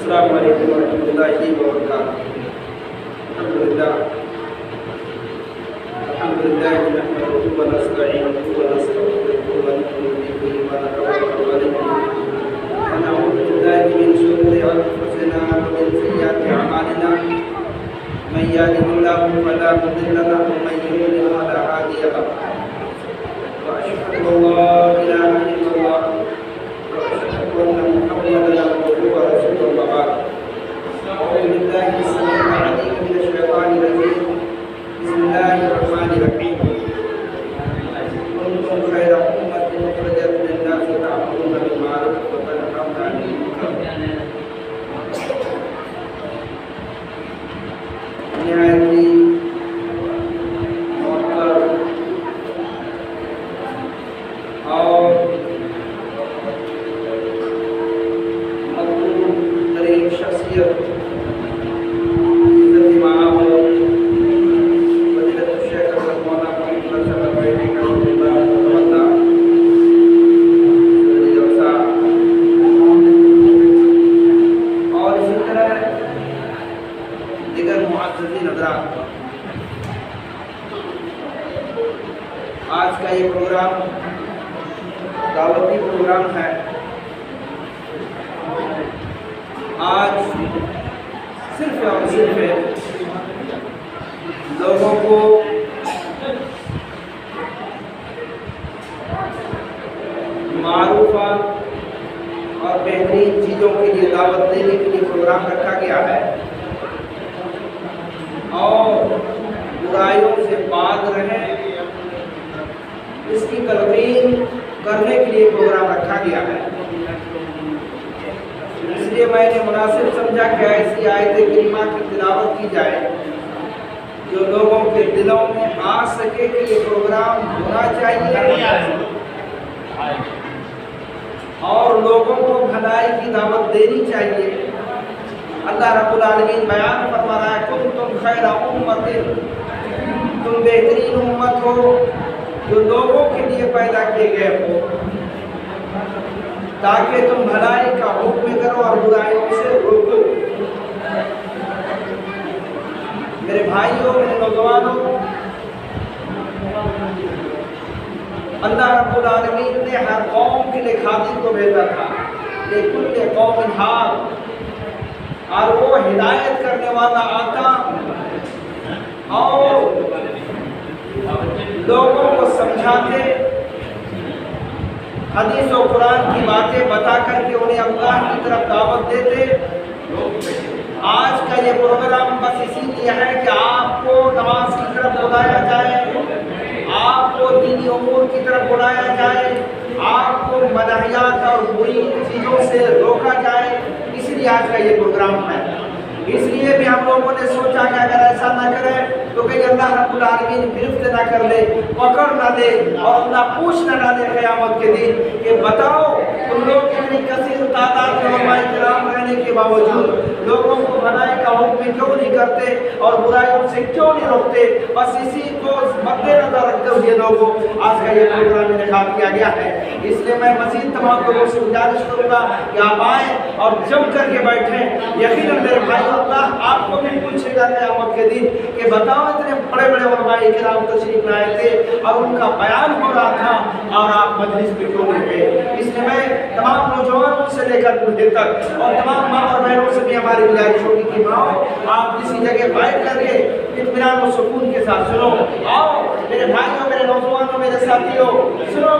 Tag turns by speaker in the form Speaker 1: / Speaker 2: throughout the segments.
Speaker 1: السلام علیکم ورحمۃ اللہ وبرکاتہ۔ الحمد للہ نحمده ونستعینه ونستغفره ونؤمن به ونتوکل علیہ ونعوذ باللہ من شرور انفسنا ومن سیئات اعمالنا من یهده اللہ فلا مضل له ومن یضلل فلا هادی له واشهد ان لا اله الا اللہ واشهد ان محمدا عبده ورسوله اما بعد اعوذ باللہ السمیع العلیم من الشیطان الرجیم بسم اللہ الرحمن الرحیم کنتم خیر امۃ اخرجت للناس تأمرون بالمعروف وتنهون عن المنکر۔ نہایت ہی معطر اور مطلوب ترین شخصیت آج کا یہ پروگرام دعوتی پروگرام ہے۔ آج صرف اور صرف لوگوں کو معروفات اور بہترین چیزوں کے لیے دعوت دینے کے لیے پروگرام رکھا گیا ہے اور برائیوں سے باز رہیں اس کی تلقین کرنے کے لیے پروگرام رکھا گیا ہے۔ اس لیے میں نے مناسب سمجھا کہ ایسی آیت کریمہ کی تلاوت کی جائے جو لوگوں کے دلوں میں آ سکے کہ یہ پروگرام ہونا چاہیے اور لوگوں کو بھلائی کی دعوت دینی چاہیے۔ اللہ رب العالمین بیان فرما رہا ہے کنتم خیر امۃ، تم بہترین امت ہو جو لوگوں کے لیے پیدا کیے گئے ہو تاکہ تم بھلائی کا حکم کرو اور برائیوں سے روکو۔ میرے بھائیوں، میرے نوجوانوں، اللہ رب العالمین نے ہر قوم کے لیے خادم کو بھیجا تھا، لکل قوم ہاد، اور وہ ہدایت کرنے والا آتا اور لوگوں کو سمجھاتے، حدیث و قرآن کی باتیں بتا کر کے انہیں اللہ کی طرف دعوت دیتے۔ آج کا یہ پروگرام بس اسی لیے ہے کہ آپ کو نماز کی طرف بلایا جائے، آپ کو دینی امور کی طرف بلایا جائے، آپ کو منہیات اور بری چیزوں سے روکا جائے، اس لیے آج کا یہ پروگرام ہے۔ اس لیے بھی ہم لوگوں نے سوچا کہ اگر ایسا نہ کریں تو کہیں اللہ رب العالمین گرفت نہ کر لے، پکڑ نہ دے اور اللہ پوچھ نہ ڈالے قیامت کے دن کہ بتاؤ تم لوگ اتنی کثیر تعداد میں علماء کرام رہنے کے باوجود لوگوں کو بھلائی کا حکم کیوں نہیں کرتے اور برائیوں سے کیوں نہیں روکتے؟ بس اسی کو مد نظر رکھتے ہوئے لوگوں آج کا یہ پروگرام انعقاد کیا گیا ہے۔ اس لیے میں مزید تمام لوگوں سے گزارش کروں گا کہ آپ آئیں اور جم کر کے بیٹھیں۔ یقیناً میرے بھائی اللہ آپ کو بھی پوچھے گا قیامت کے دن کہ بتاؤ اتنے بڑے بڑے علماء کرام تشریف لائے تھے اور ان کا بیان ہو رہا تھا اور آپ مجلس میں کیوں نہیں گئے؟ اس لیے میں تمام نوجوانوں سے لے کر بوڑھے تک اور تمام ماں اور بہنوں سے بھی ہماری گزارش ہوگی کہ ماں آپ کسی جگہ بیٹھ کر کے اطمینان و سکون کے ساتھ سنو۔ آؤ میرے بھائیوں، میرے نوجوانوں، میرے ساتھیوں، سنو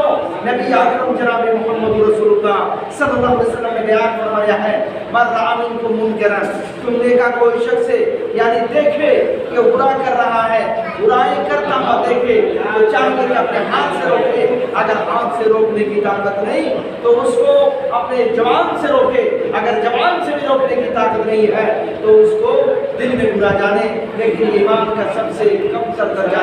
Speaker 1: نبی اکرم جناب محمد رسول اللہ صلی اللہ علیہ وسلم نے بیان فرمایا ہے من رأى منکم منکرا، تم دیکھا کوئی شخص یعنی دیکھے کہ برا کر رہا ہے، برائی کرتا ہوا دیکھے تو چاہیے کہ اپنے ہاتھ سے روکے، اگر ہاتھ سے روکنے کی طاقت نہیں تو اس کو اپنے زبان سے روکے، اگر زبان سے بھی روکنے کی طاقت نہیں ہے تو اس کو دل میں برا جانے، لیکن ایمان کا سب سے کم تر درجہ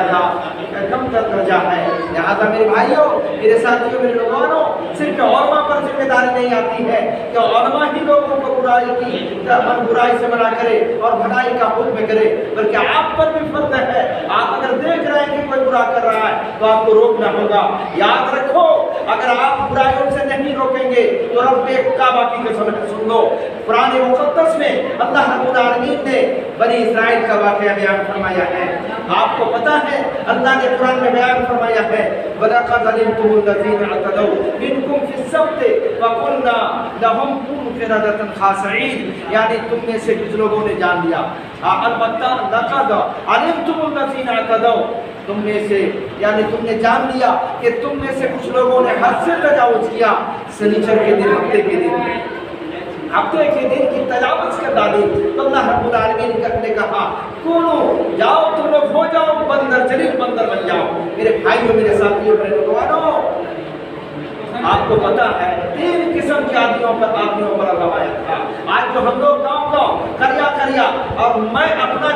Speaker 1: ہے۔ لہذا میرے بھائیوں، میرے ساتھیوں، میرے نوجوانوں، صرف علماء پر ذمہ داری نہیں آتی ہے کہ علماء ہی لوگوں کو برائی سے منع کرے اور بھلائی کا حکم کرے، بلکہ آپ پر بھی فرض ہے۔ آپ اگر دیکھ رہے ہیں کہ کوئی برا کر رہا ہے تو آپ کو روکنا ہوگا۔ یاد رکھو، اگر آپ برائیوں سے نہیں روکیں گے تو رب کعبہ کی قسم ہے، سن لو، قرآن مقدس میں اللہ رب العالمین نے بنی اسرائیل کا واقعہ بیان فرمایا ہے۔ آپ کو پتا ہے اللہ نے قرآن میں بیان فرمایا ہے وَلَقَدْ عَلِمْتُمُ الَّذِينَ اعْتَدَوْا مِنْكُمْ فِي السَّبْتِ فَقُلْنَا لَهُمْ كُونُوا قِرَدَةً خَاسِئِينَ، یعنی تم میں سے کچھ لوگوں نے جان لیا، البتہ لَقَدْ عَلِمْتُمُ الَّذِينَ اعْتَدَوْا، تم میں سے یعنی تم نے جان لیا کہ تم میں سے کچھ لوگوں نے حد سے تجاوز کیا، سنیچر کے دن، ہفتے کے دن، ہفتے کے دن کی تجاوز کر ڈالی، تو اللہ رب العالمین نے کہا کونو، جاؤ تم لوگ ہو جاؤ بندر، جلیل بندر بن جاؤ۔ میرے بھائیوں، میرے ساتھیوں، میرے نوجوانوں، آپ کو پتا ہے 3 قسم کے آدمیوں پر عذاب آیا تھا۔ آج جو ہم لوگ گاؤں کریا اور میں اپنا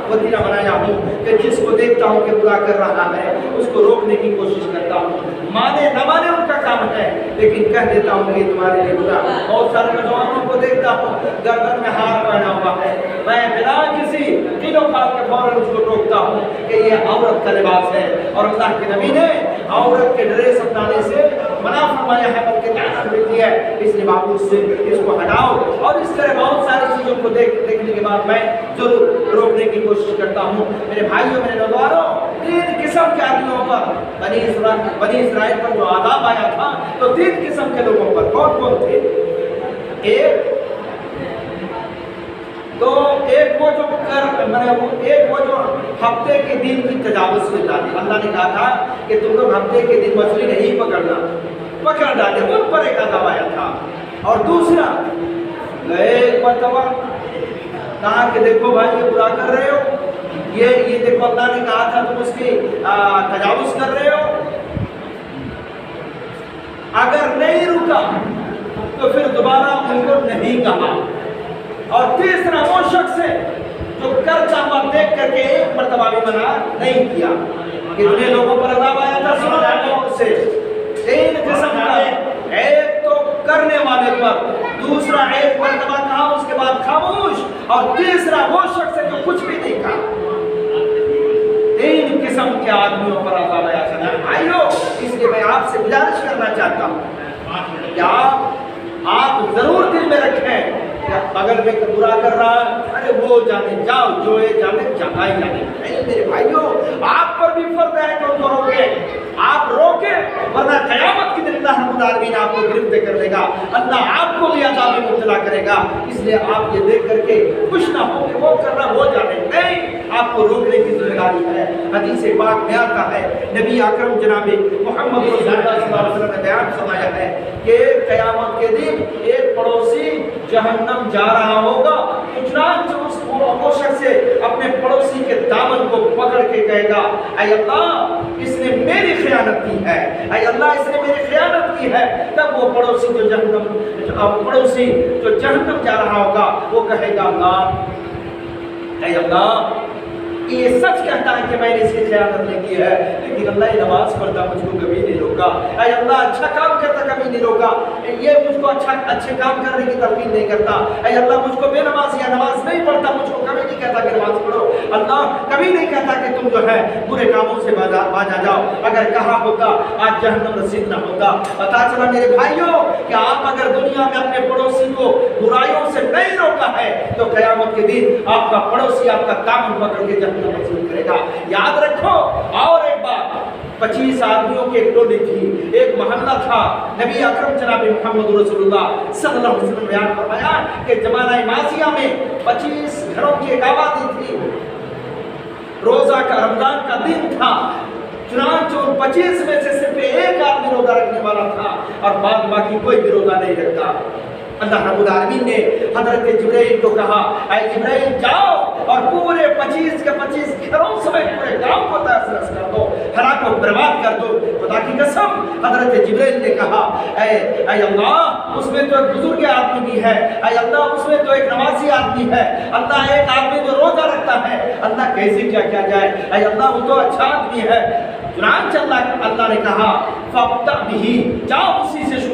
Speaker 1: وطیرہ بنایا ہوں کہ جس کو دیکھتا ہوں کہ برا کر رہا ہے اس کو روکنے کی کوشش کرتا ہوں، مانے نہ مانے ان کا کام ہے، لیکن کہہ دیتا ہوں کہ تمہارے لیے برا۔ بہت سارے نوجوانوں کو دیکھتا ہوں گردن میں ہار پہنا ہوا ہے، میں بلا کسی کلو کھا کے فوراً اس کو ٹوکتا ہوں کہ یہ عورت کا لباس ہے، اور اللہ کے نبی نے عورت کے ڈریس اپنانے سے منع فرمایا ہے، بلکہ لعنت بھیجی ہے، اس لباس سے اس کو ہٹاؤ۔ اور اس طرح بہت ساری چیزوں کو دیکھنے کے بعد میں ضرور روکنے کی کوشش کرتا ہوں۔ میرے بھائیوں، میرے نوجوانوں، 3 قسم کے آدمیوں پر بنی اسرائیل پر جو عذاب آیا تھا، تو 3 قسم کے لوگوں پر کون کون تھے؟ ایک وہ جو ہفتے کے دن کی تجاوز کی ڈالی، اللہ نے کہا تھا کہ تم لوگ ہفتے کے دن مچھلی نہیں پکڑ ڈالے، ان پر ایک عذاب آیا تھا۔ اور دوسرا، ایک مرتبہ کہا کہ دیکھو بھائی یہ برا کر رہے ہو، یہ دیکھو اللہ نے کہا تھا تم اس کی تجاوز کر رہے ہو، اگر نہیں رکا تو پھر دوبارہ ان کو نہیں کہا۔ اور تیسرا وہ شخص ہے جو کرتا ہوا دیکھ کر کے ایک مرتبہ بھی منع نہیں کیا۔ کتنے لوگوں پر عذاب آیا تھا؟ سنا بہت سے، 3 قسم کا، ایک تو کرنے والے پر، دوسرا ایک مرتبہ کہا اس کے بعد خاموش، اور تیسرا وہ شخص ہے جو کچھ بھی نہیں کہا۔ 3 قسم کے آدمیوں پر عذاب آیا تھا۔ بھائیو، اس لیے میں آپ سے گزارش کرنا چاہتا ہوں کہ آپ ضرور دل میں رکھیں کہ اگر میں برا کر رہا ہے، ارے وہ جانے جاؤ، جو ہے جانے جانے نہیں۔ میرے بھائیوں، آپ پر بھی فرض ہے کہ ان کو روکیں، آپ روکیں، ورنہ قیامت کے دن اللہ رب العالمین آپ کو گرفتار کر لے گا، اللہ آپ کو بھی عذاب میں مبتلا کرے گا۔ اس لیے آپ یہ دیکھ کر کے خوش نہ ہو کہ وہ کر رہا وہ جانے، نہیں، آپ کو روکنے کی ذمہ داری ہے۔ حدیث پاک میں آتا ہے، نبی اکرم جناب محمد رسول اللہ صلی اللہ علیہ وسلم نے بیان فرمایا ہے کہ قیامت کے دن ایک پڑوسی جہنم جا رہا ہوگا، چنانچہ وہ شخص سے اپنے پڑوسی کے دامن کو پکڑ کے کہے گا، اے اللہ اس نے میری خیانت کی ہے، اے اللہ اس نے میری خیانت کی ہے۔ تب وہ پڑوسی جو جہنم جا رہا ہوگا وہ کہے گا، اللہ، اے اللہ یہ سچ کہتا ہے کہ میں نے اس کی خیانت نہیں کی ہے، لیکن اللہ یہ نماز پڑھتا مجھ کو کبھی نہیں روکا، اے اللہ اچھا کام کرتا کبھی نہیں روکا، یہ مجھ کو اچھے کام کرنے کی ترغیب نہیں کرتا، اے اللہ مجھ کو بے نماز یا نماز نہیں پڑھتا مجھ کو کبھی نہیں کہتا کہ نماز پڑھو، اللہ کبھی نہیں کہتا کہ تم جو ہے برے کاموں سے باز جاؤ۔ اگر کہا ہوتا آج جہنم رسید نہ ہوتا۔ پتا چلا میرے بھائیوں کہ آپ اگر دنیا میں اپنے پڑوسی کو برائیوں سے نہیں روکا ہے تو قیامت کے دن آپ کا پڑوسی آپ کا دامن پکڑ کے جہنم رسید کرے گا۔ یاد رکھو۔ اور ایک بات، 25 آدمیوں کی ایک ٹولی تھی، ایک محلہ تھا، نبی اکرم جناب محمد رسول اللہ صلی اللہ علیہ وسلم بیان فرمایا کہ زمانہ ماضیہ میں 25 گھروں کی ایک آبادی تھی، روزہ کا رمضان کا دن تھا، چنانچہ ان 25 میں سے صرف ایک آدمی روزہ رکھنے والا تھا اور بعد باقی کوئی بھی روزہ نہیں رکھتا۔ اللہ رب العالمین نے حضرت جبرائیل کو کہا، اے جبرائیل جاؤ اور پورے 25 کے 25 گھروں سمیت پورے گاؤں کو تحس کر دو، ہلاک و برباد کر دو۔ خدا کی قسم حضرت جبرائیل نے کہا، اے اللہ اس میں تو ایک بزرگ آدمی بھی ہے، اے اللہ اس میں تو ایک نمازی آدمی ہے، اللہ ایک آدمی جو روزہ رکھتا ہے، اللہ کیسے کیا کیا جائے، اے اللہ وہ تو اچھا آدمی ہے۔ چنانچہ اللہ نے کہا فَابْتَعْ بِهِ، جاؤ اسی سے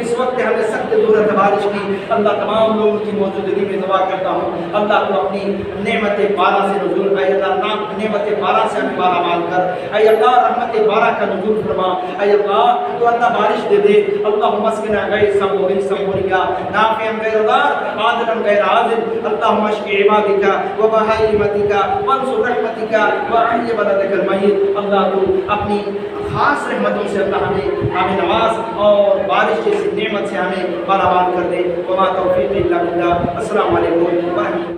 Speaker 1: اس وقت ہمیں سخت ضرورت ہے بارش کی، اللہ تمام لوگوں کی موجودگی میں دعا کرتا ہوں اللہ تو اپنی نعمت بارہ سے نزول، اے اللہ نعمت بارہ سے ہمیں بارہ مال کر، اے اللہ رحمت بارہ کا نزول فرما، اے اللہ تو اللہ بارش دے دے، اللہم اسقنا غیثا مغیثا مریا نافعا غیر ضار عاجلا غیر عاجل، اللہم اشف عبادک وبہائمتک وانصر رحمتک واحی بلدک المیت، اللہ تو اپنی خاص رحمتوں سے اللہ ہمیں نواز اور بارش جیسی نعمت سے ہمیں مالا مال کر دے، وما توفیق الا باللہ، السلام علیکم ورحمۃ اللہ۔